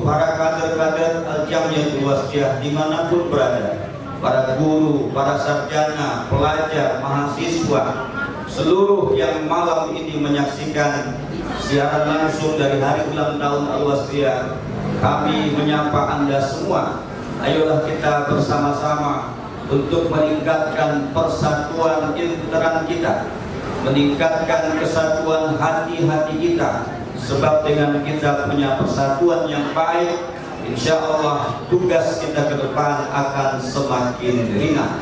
para kader-kader Al-Jamiatul Wasthiyah dimanapun berada, para guru, para sarjana, pelajar, mahasiswa, seluruh yang malam ini menyaksikan siaran langsung dari hari ulang tahun Al-Wasthiyah, kami menyapa Anda semua. Ayolah kita bersama-sama untuk meningkatkan persatuan intern kita, meningkatkan kesatuan hati-hati kita. Sebab dengan kita punya persatuan yang baik, insya Allah tugas kita ke depan akan semakin ringan.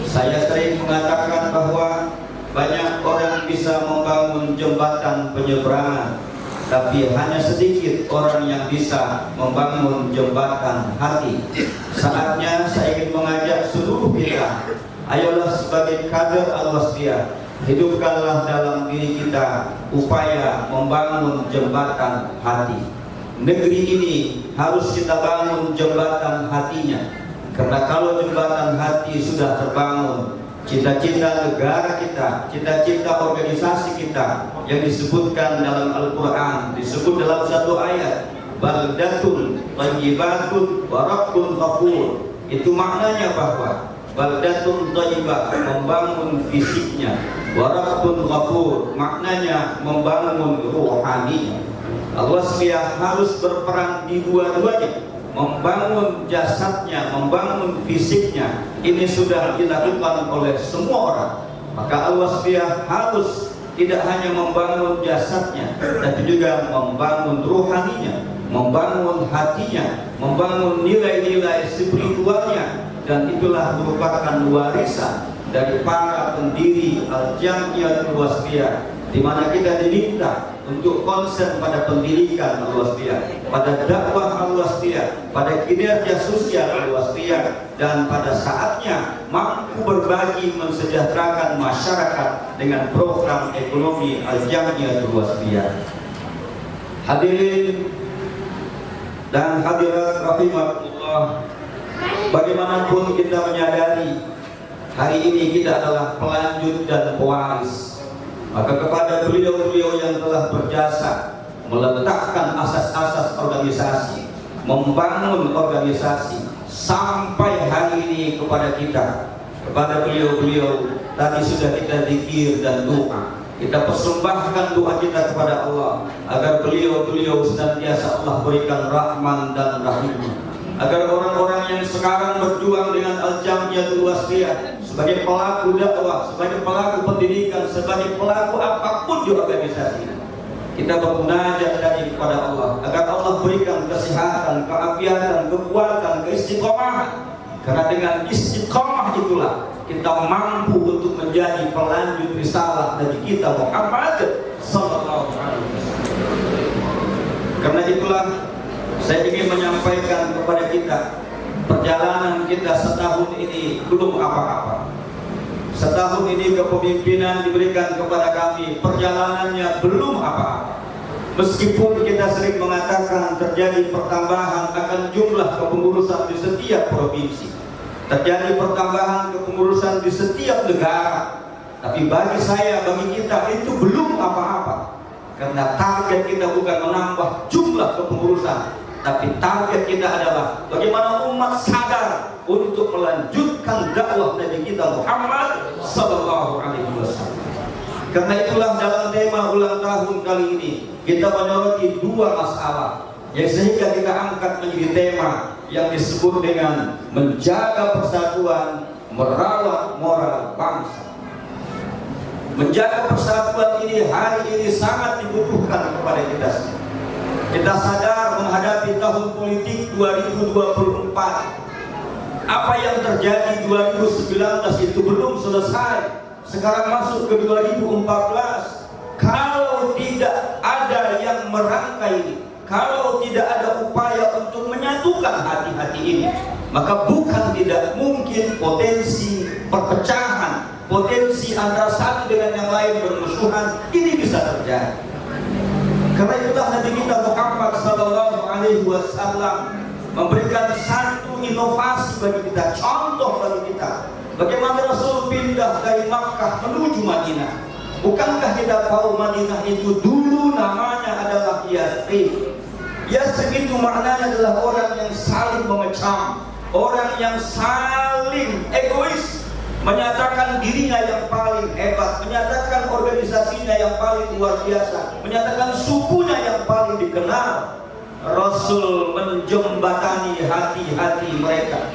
Saya sering mengatakan bahwa banyak orang bisa membangun jembatan penyeberangan, tapi hanya sedikit orang yang bisa membangun jembatan hati. Saatnya saya ingin mengajak seluruh kita, ayolah sebagai kader Al-Wasthiyah, hidupkanlah dalam diri kita upaya membangun jembatan hati. Negeri ini harus kita bangun jembatan hatinya, karena kalau jembatan hati sudah terbangun, cita-cita negara kita, cita-cita organisasi kita yang disebutkan dalam Al-Quran, disebut dalam satu ayat, baldatun thayyibatun wa rabbun ghafur. Itu maknanya bahwa baldatun thayyibah membangun fisiknya, wa rabbun ghafur maknanya membangun rohaninya. Al-Wasthiyah harus berperan di dua-duanya, membangun jasadnya, membangun fisiknya. Ini sudah dilakukan oleh semua orang. Maka Al-Wasthiyah harus tidak hanya membangun jasadnya, tapi juga membangun rohaninya, membangun hatinya, membangun nilai-nilai spiritualnya. Dan itulah merupakan warisan dari para pendiri Al-Jamiatul Wasthiyah, di mana kita diminta untuk konsen pada pendidikan Al-Wasthiyah, pada dakwah Al-Wasthiyah, pada kinerja sosial Al-Wasthiyah, dan pada saatnya mampu berbagi mensejahterakan masyarakat dengan program ekonomi Al-Jamiatul Wasthiyah. Hadirin dan hadirat rahimakumullah, bagaimanapun kita menyadari hari ini kita adalah pelanjut dan pewaris, maka kepada beliau-beliau yang telah berjasa meletakkan asas-asas organisasi, membangun organisasi sampai hari ini kepada kita, kepada beliau-beliau tadi sudah kita zikir dan doa. Kita persembahkan doa kita kepada Allah agar beliau-beliau senantiasa Allah berikan rahman dan rahimah, agar orang-orang yang sekarang berjuang dengan Al-Jamiatul Wasthiyah sebagai pelaku dakwah, sebagai pelaku pendidikan, sebagai pelaku apapun di organisasi, kita bermunajat tadi kepada Allah agar Allah berikan kesehatan, keafiatan, kekuatan, keistiqomahan. Karena dengan istiqomah itulah kita mampu untuk menjadi pelanjut risalah Nabi kita Muhammad sallallahu alaihi wasallam. Karena itulah saya ingin menyampaikan kepada kita, perjalanan kita setahun ini belum apa-apa. Setahun ini kepemimpinan diberikan kepada kami, perjalanannya belum apa-apa. Meskipun kita sering mengatakan terjadi pertambahan akan jumlah kepengurusan di setiap provinsi, terjadi pertambahan kepengurusan di setiap negara, tapi bagi saya, bagi kita itu belum apa-apa. Karena target kita bukan menambah jumlah kepengurusan, tapi target kita adalah bagaimana umat sadar untuk melanjutkan dakwah Nabi kita Muhammad sallallahu alaihi wasallam. Karena itulah dalam tema ulang tahun kali ini kita menyoroti dua masalah yang sehingga kita angkat menjadi tema yang disebut dengan menjaga persatuan, merawat moral bangsa. Menjaga persatuan ini hari ini sangat dibutuhkan kepada kita semua. Kita sadar menghadapi tahun politik 2024, apa yang terjadi 2019 itu belum selesai. Sekarang masuk ke 2014. Kalau tidak ada yang merangkai ini, kalau tidak ada upaya untuk menyatukan hati-hati ini, maka bukan tidak mungkin potensi perpecahan, potensi antara satu dengan yang lain bermusuhan ini bisa terjadi. Karena itulah Nabi kita Muhammad sallallahu alaihi wasallam memberikan satu inovasi bagi kita, contoh bagi kita. Bagaimana Rasul pindah dari Makkah menuju Madinah. Bukankah kita tahu Madinah itu dulu namanya adalah Yathrib? Yasrib itu maknanya adalah orang yang saling mengecam, orang yang saling egois, menyatakan dirinya yang paling hebat, menyatakan organisasinya yang paling luar biasa, menyatakan sukunya yang paling dikenal. Rasul menjembatani hati-hati mereka.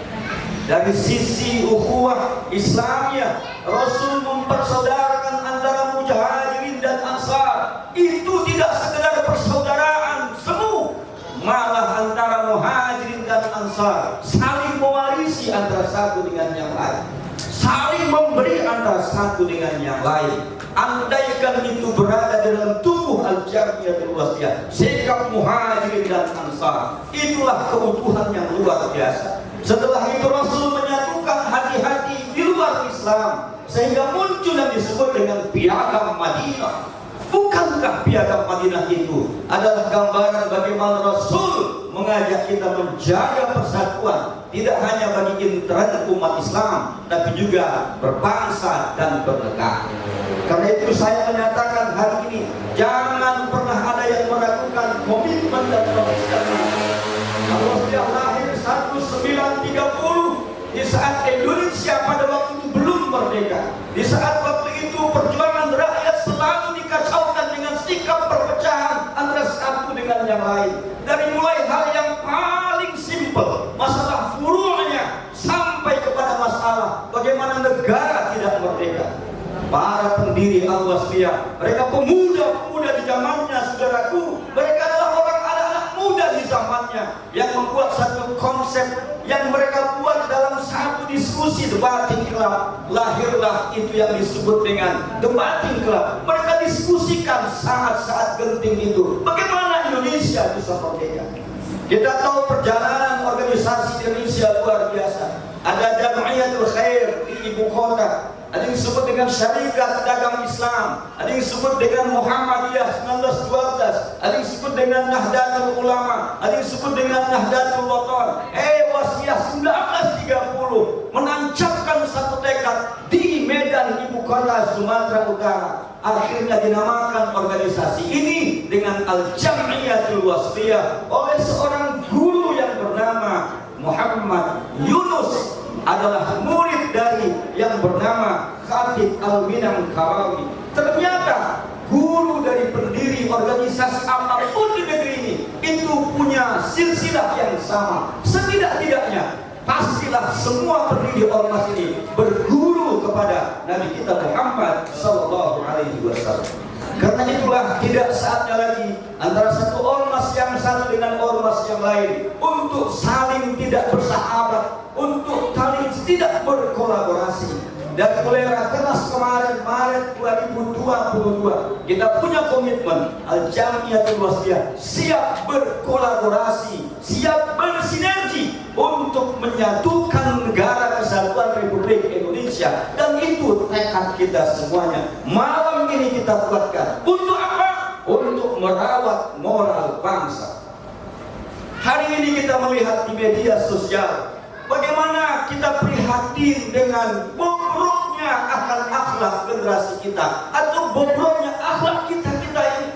Dari sisi ukhuwah Islamnya, Rasul mempersaudarakan antara muhajirin dan ansar. Itu tidak sekedar persaudaraan semu, malah antara muhajirin dan ansar saling mewarisi antara satu dengan yang lain, saling memberi antara satu dengan yang lain. Andaikan itu berada dalam tubuh al-Jamiyatul Wasithiyah, sikap muhajirin dan ansar, itulah keutuhan yang luar biasa. Setelah itu Rasul menyatukan hati-hati di luar Islam, sehingga muncul yang disebut dengan Piagam Madinah. Bukankah Piagam Madinah itu adalah gambaran bagaimana Rasul mengajak kita menjaga persatuan, tidak hanya bagi intern umat Islam, tapi juga berbangsa dan bernegara. Karena itu saya menyatakan hari ini, jangan pernah ada yang meragukan komitmen dan konsistensi. Allah sudah lahir 1930, di saat Indonesia pada waktu itu belum merdeka, di saat waktu itu perjuangan rakyat selalu dikacaukan dengan sikap perpecahan antara satu dengan yang lain. Dari mulai hal yang paling simpel, masalah furu'nya, sampai kepada masalah bagaimana negara tidak merdeka. Para pendiri Al-Wasithiyah, mereka pemuda-pemuda di zamannya, saudaraku, mereka adalah orang anak-anak muda di zamannya yang membuat satu konsep yang mereka buat dalam satu diskusi debating club. Lahirlah itu yang disebut dengan debating club. Mereka diskusikan saat-saat genting itu, bagaimana Indonesia bisa merdeka. Kita tahu perjalanan organisasi Indonesia luar biasa. Ada Jamiyatul Khair di ibu kota, ada yang disebut dengan Syarikat Dagang Islam, ada yang disebut dengan Muhammadiyah 1912, ada yang disebut dengan Nahdlatul Ulama, ada yang disebut dengan Nahdlatul Wathon. Wasithiyah 1930 menancapkan satu tekad di Medan, ibu kota Sumatera Utara. Akhirnya dinamakan organisasi ini dengan Al-Jamiyatul Wasithiyah oleh seorang guru yang bernama Muhammad Yunus, adalah murid dari yang bernama Khatib Al-Minangkawi. Ternyata guru dari pendiri organisasi apapun di negeri ini itu punya silsilah yang sama. Setidak-tidaknya pastilah semua pendiri ormas ini berguru kepada Nabi kita Muhammad Sallallahu Alaihi Wasallam. Karena itulah tidak saatnya lagi antara satu ormas yang satu dengan ormas yang lain untuk saling tidak bersahabat, untuk saling tidak berkolaborasi. Dan mulai Rakernas kemarin Maret 2022 kita punya komitmen Al-Jamiyatul Wasithiyah siap berkolaborasi, siap bersinergi untuk menyatukan negara kesatuan Republik Indonesia. Dan itu tekad kita semuanya. Malam ini kita buatkan untuk apa? Untuk merawat moral bangsa. Hari ini kita melihat di media sosial bagaimana kita prihatin dengan bobroknya akan akhlak generasi kita, atau bobroknya akhlak kita ini.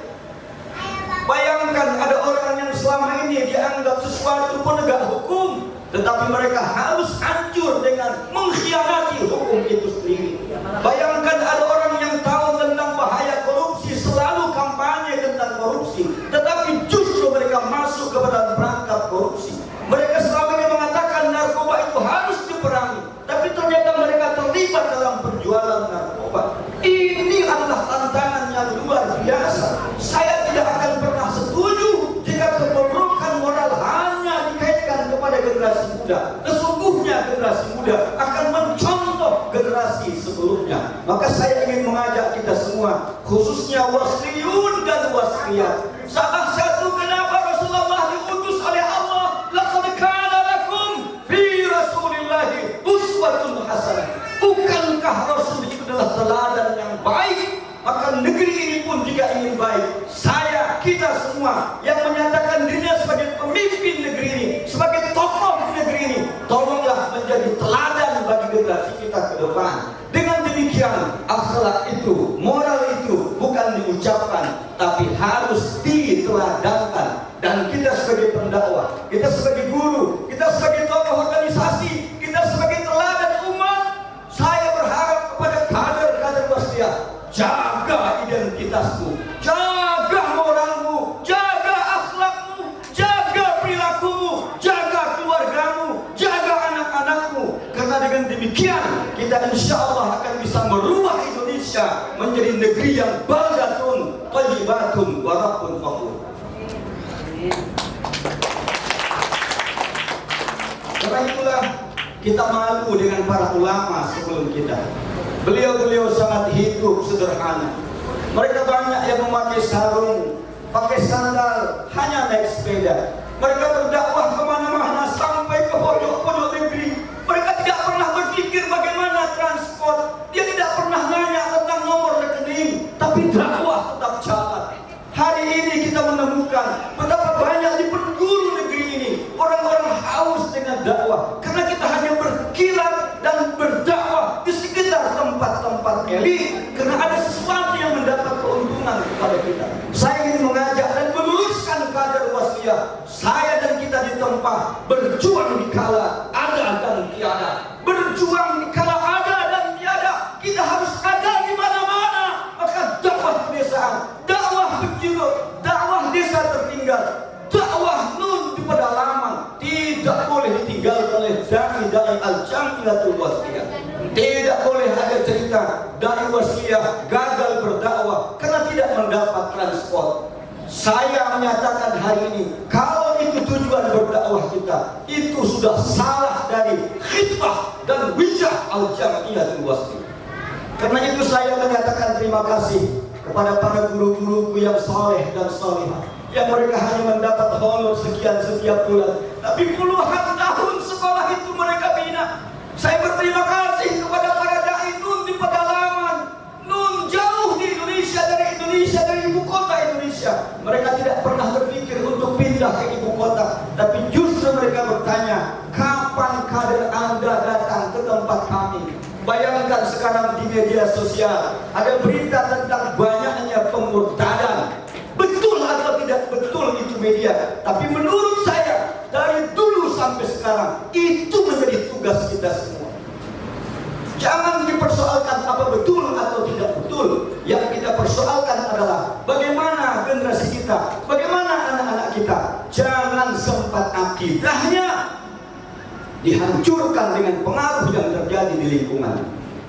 Bayangkan ada orang yang selama ini dianggap sesuatu penegak hukum, tetapi mereka harus hancur dengan mengkhianati hukum itu sendiri. Bayangkan ada orang yang tahu tentang bahaya korupsi, selalu kampanye tentang korupsi, tetapi justru mereka masuk kepada perangkap korupsi. Mereka selama ini mengatakan narkoba itu harus diperangi, tapi ternyata mereka terlibat dalam penjualan narkoba. Ini adalah tantangan yang luar biasa. Saya tidak akan pernah setuju jika kebobrokan moral hanya dikaitkan kepada generasi muda. Sesungguhnya generasi muda akan mencontoh generasi sebelumnya. Maka saya ingin mengajak kita semua, khususnya wasliyun dan wasliyat. Salah satu kenapa Rasulullah diutus oleh Allah, laqad kana lakum fi Rasulillahi uswatun hasanah. Bukankah Rasul itu adalah teladan yang baik? Maka negeri ini pun jika ingin baik, kita semua yang menyatakan dirinya sebagai pemimpin negeri ini, sebagai tokoh negeri ini, tolonglah menjadi teladan bagi generasi kita ke depan. Dengan demikian, akhlak itu, moral itu bukan diucapkan, tapi harus diteladankan. Dan Dan kita sebagai pendakwah, kita sebagai guru, kita sebagai tokoh organisasi, kita sebagai teladan umat, saya berharap kepada kader-kader Wasdiyah, jaga identitasmu, jaga moralmu, jaga akhlakmu, jaga perilakumu, jaga keluargamu, jaga anak-anakmu. Karena dengan demikian kita insya Allah akan bisa merubah Indonesia menjadi negeri yang baldatun, thayyibatun, wa rabbun ghafur. Karena itulah kita malu dengan para ulama sebelum kita. Beliau-beliau sangat hidup sederhana. Mereka banyak yang memakai sarung, pakai sandal, hanya naik sepeda. Mereka berdakwah kemana-mana sampai ke pojok-pojok negeri. Mereka tidak pernah berpikir bagaimana transport. Dia tidak pernah nanya tentang nomor rekening, tapi dakwah tetap jalan. Hari ini kita menemukan betapa banyak di penjuru negeri ini orang-orang haus dengan dakwah, karena kita hanya berkilat dan berdakwah di sekitar tempat-tempat elit, karena ada sesuatu yang mendapat keuntungan kepada kita. Saya ingin mengajak dan meluruskan kader Wasdiyah. Saya dan kita ditempa berjuang dikala ada dan tiada, berjuang dikala ada dan tiada. Kita harus ada di mana-mana. Maka dakwah pedesaan, dakwah penjuru, dakwah desa tertinggal, dakwah nun di pedalaman tidak boleh ditinggalkan oleh dai al-jamiatul Wasdiyah. Tidak boleh ada cerita dai Wasdiyah gagal berdakwah karena tidak mendapat transport. Saya menyatakan hari ini, kalau itu tujuan berdakwah kita, itu sudah salah dari khitbah dan wijah al-jamiatul Wasdiyah. Karena itu saya menyatakan terima kasih kepada para guru-guruku yang saleh dan salihah, yang mereka hanya mendapat honor sekian setiap bulan, tapi puluhan tahun sekolah itu mereka bina. Saya berterima kasih kepada para dai nun di pedalaman, nun jauh di Indonesia, dari ibu kota Indonesia. Mereka tidak pernah berpikir untuk pindah ke ibu kota, tapi justru mereka bertanya, kapan kader Anda datang ke tempat kami? Bayangkan sekarang di media sosial ada berita tentang banyaknya pemurtadan. Betul atau tidak betul itu media, tapi menurut saya dari dulu sampai sekarang itu menjadi tugas kita semua. Jangan dipersoalkan apa betul atau tidak betul. Yang kita persoalkan adalah bagaimana generasi kita, bagaimana anak-anak kita. Jangan sempat akidahnya dihancurkan dengan pengaruh yang terjadi di lingkungan.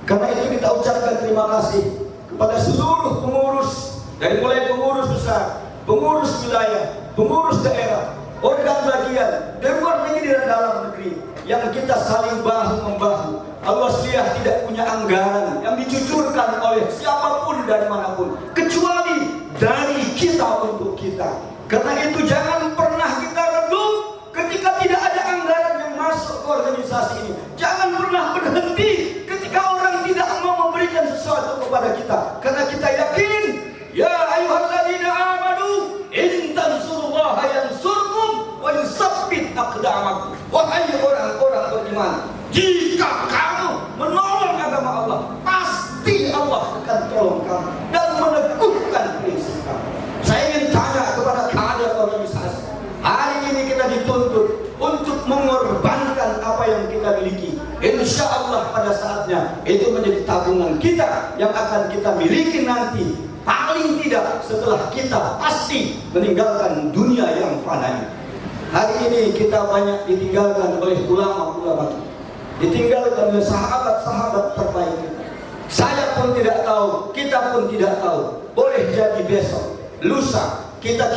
Karena itu kita ucapkan terima kasih kepada seluruh pengurus, dari mulai pengurus besar, pengurus wilayah, pengurus daerah, organ bagian, dari luar negeri dan dalam negeri, yang kita saling bahu-membahu. Al-Wasdiyah tidak punya anggaran yang dicucurkan oleh siapapun dari manapun, kecuali dari kita untuk kita. Karena itu jangan pernah kita redup ketika tidak ada anggaran yang masuk ke organisasi ini. Jangan pernah berhenti ketika orang tidak mau memberikan sesuatu kepada kita, karena kita yakin, ya ayyuhalladzina amanu in tansurullaha yansurkum wa yusabbit aqdamakum. Wahai orang-orang beriman, jika kamu menolong agama Allah, pasti Allah akan tolong kamu dan meneguhkan prinsip kamu. Saya ingin tanya kepada kader organisasi, hari ini kita dituntut untuk mengorbankan apa yang kita miliki. Insya Allah pada saatnya itu menjadi tabungan kita yang akan kita miliki nanti, paling tidak setelah kita pasti meninggalkan dunia yang fana ini. Hari ini kita banyak ditinggalkan oleh ulama-ulama, ditinggalkan oleh sahabat-sahabat terbaik kita. Saya pun tidak tahu, kita pun tidak tahu. Boleh jadi besok, lusa kita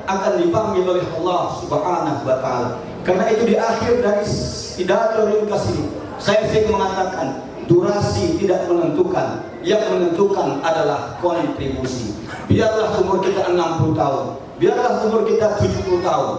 akan dipanggil oleh Allah Subhanahu wa Ta'ala. Karena itu di akhir dari pidato ringkas ini, saya sering mengatakan durasi tidak menentukan, yang menentukan adalah kontribusi. Biarlah umur kita 60 tahun, biarlah umur kita 70 tahun.